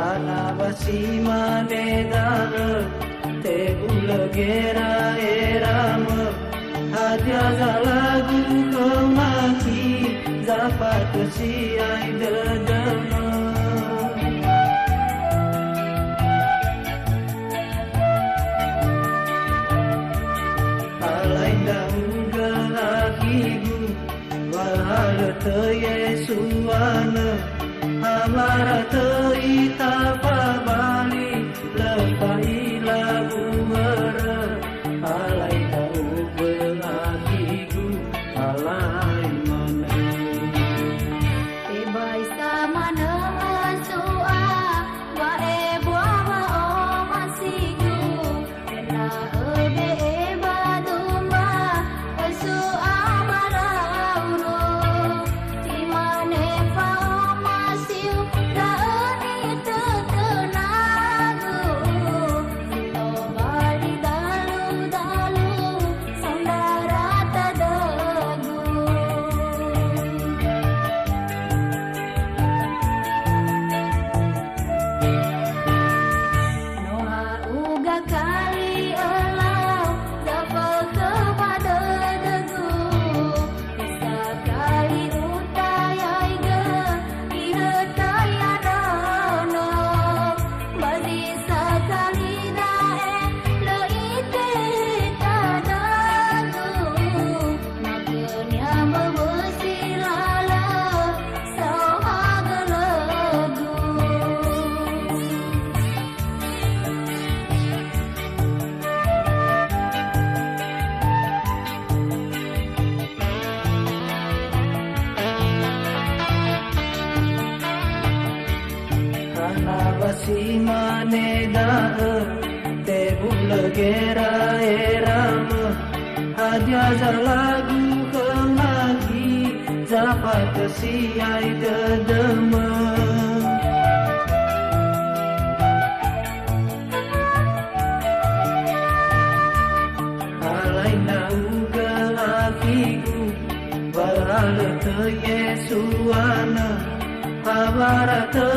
Anabasi manedara te bulagera erama hadia zalagu kemaki zapat siai dedama alai dahuga lakigu wahal te Yesuana amara terita pabali lepai lagu mera alai tau berakiku alai mana Tebai samana asua wa buah wa o masigu kena ebe badumba asua marauro timane fa masiu da ni tetenagu to bali dalu dalu sandara tadagu Noha uga kali elau Zapa kepada degu Bisa kali utayai ge Iretai adono Badi sakali dae Leite tadagu Makanya membesi lala Sauhaga legu Anabasi manedara te bulagera erama hadia zalagu kemaki zapat siai dedama alai nauga lakiku wahal te Yesuana amara te